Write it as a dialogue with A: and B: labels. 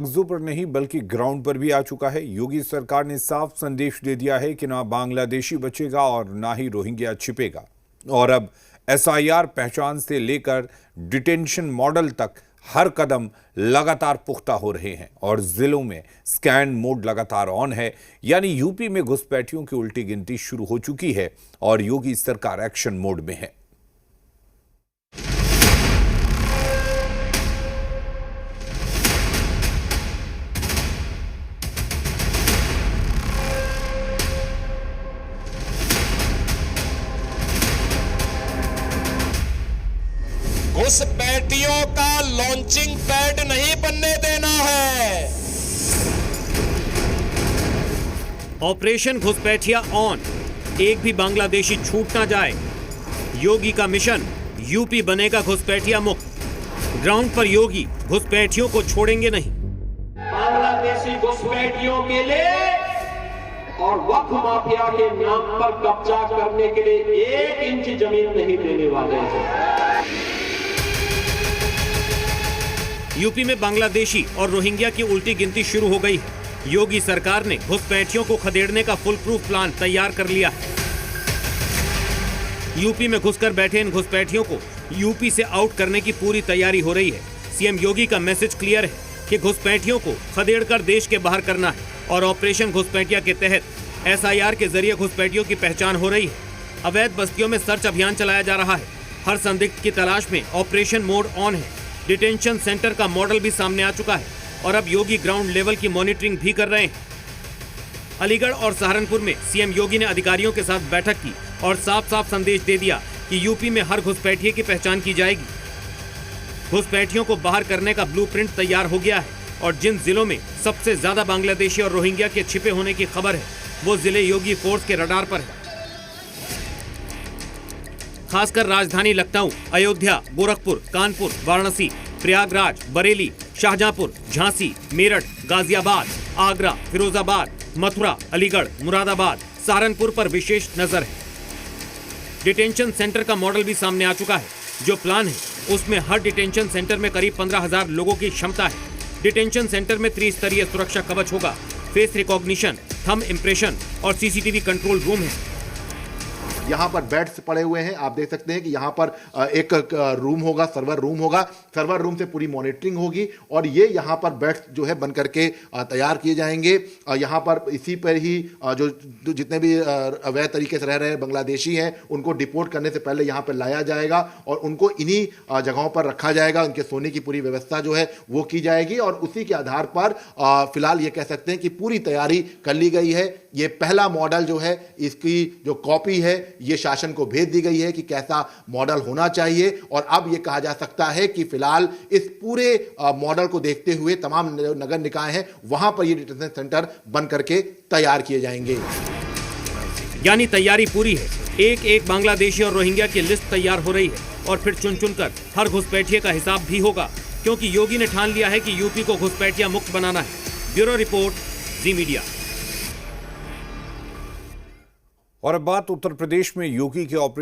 A: कागजों पर नहीं बल्कि ग्राउंड पर भी आ चुका है। योगी सरकार ने साफ संदेश दे दिया है कि ना बांग्लादेशी बचेगा और ना ही रोहिंग्या छिपेगा। और अब एसआईआर पहचान से लेकर डिटेंशन मॉडल तक हर कदम लगातार पुख्ता हो रहे हैं और जिलों में स्कैन मोड लगातार ऑन है। यानी यूपी में घुसपैठियों की उल्टी गिनती शुरू हो चुकी है और योगी सरकार एक्शन मोड में है।
B: घुसपैठियों का लॉन्चिंग पैड नहीं बनने देना है।
C: ऑपरेशन घुसपैठिया ऑन, एक भी बांग्लादेशी छूट ना जाए। योगी का मिशन, यूपी बनेगा घुसपैठिया मुक्त। ग्राउंड पर योगी घुसपैठियों को छोड़ेंगे नहीं।
D: बांग्लादेशी घुसपैठियों के लिए और वक्फ माफिया के नाम पर कब्जा करने के लिए 1 इंच जमीन नहीं देने वाले हैं।
C: यूपी में बांग्लादेशी और रोहिंग्या की उल्टी गिनती शुरू हो गई है। योगी सरकार ने घुसपैठियों को खदेड़ने का फुल प्रूफ प्लान तैयार कर लिया है। यूपी में घुसकर बैठे इन घुसपैठियों को यूपी से आउट करने की पूरी तैयारी हो रही है। सीएम योगी का मैसेज क्लियर है कि घुसपैठियों को खदेड़कर देश के बाहर करना है और ऑपरेशन घुसपैठिया के तहत एसआईआर के जरिए घुसपैठियों की पहचान हो रही है। अवैध बस्तियों में सर्च अभियान चलाया जा रहा है। हर संदिग्ध की तलाश में ऑपरेशन मोड ऑन है। डिटेंशन सेंटर का मॉडल भी सामने आ चुका है और अब योगी ग्राउंड लेवल की मॉनिटरिंग भी कर रहे हैं। अलीगढ़ और सहारनपुर में सीएम योगी ने अधिकारियों के साथ बैठक की और साफ साफ संदेश दे दिया कि यूपी में हर घुसपैठिए की पहचान की जाएगी। घुसपैठियों को बाहर करने का ब्लूप्रिंट तैयार हो गया है और जिन जिलों में सबसे ज्यादा बांग्लादेशी और रोहिंग्या के छिपे होने की खबर है वो जिले योगी फोर्स के रडार पर है। खासकर राजधानी लखनऊ, अयोध्या, गोरखपुर, कानपुर, वाराणसी, प्रयागराज, बरेली, शाहजहांपुर, झांसी, मेरठ, गाजियाबाद, आगरा, फिरोजाबाद, मथुरा, अलीगढ़, मुरादाबाद, सहारनपुर पर विशेष नजर है। डिटेंशन सेंटर का मॉडल भी सामने आ चुका है। जो प्लान है उसमें हर डिटेंशन सेंटर में करीब 15,000 लोगों की क्षमता है। डिटेंशन सेंटर में त्रिस्तरीय सुरक्षा कवच होगा, फेस रिकॉग्निशन, थंब इम्प्रेशन और सीसीटीवी कंट्रोल रूम है।
E: यहाँ पर बेड्स पड़े हुए हैं, आप देख सकते हैं कि यहाँ पर एक रूम होगा, सर्वर रूम होगा। सर्वर रूम से पूरी मॉनिटरिंग होगी और ये यहाँ पर बेड्स जो है बन करके तैयार किए जाएंगे। यहाँ पर इसी पर ही जो जितने भी अवैध तरीके से रह रहे बांग्लादेशी हैं उनको डिपोर्ट करने से पहले यहाँ पर लाया जाएगा और उनको इन्हीं जगहों पर रखा जाएगा। उनके सोने की पूरी व्यवस्था जो है वो की जाएगी और उसी के आधार पर फिलहाल ये कह सकते हैं कि पूरी तैयारी कर ली गई है। ये पहला मॉडल जो है इसकी जो कॉपी है ये शासन को भेज दी गई है कि कैसा मॉडल होना चाहिए और अब ये कहा जा सकता है कि फिलहाल इस पूरे मॉडल को देखते हुए तमाम नगर निकाय हैं वहां पर ये डिटेंशन सेंटर बन करके तैयार किए जाएंगे।
C: यानी तैयारी पूरी है। एक एक बांग्लादेशी और रोहिंग्या की लिस्ट तैयार हो रही है और फिर चुन चुनकर हर घुसपैठिए का हिसाब भी होगा, क्योंकि योगी ने ठान लिया है कि यूपी को घुसपैठिया मुक्त बनाना है। ब्यूरो रिपोर्ट, जी मीडिया।
A: और अब बात उत्तर प्रदेश में योगी के ऑपरेशन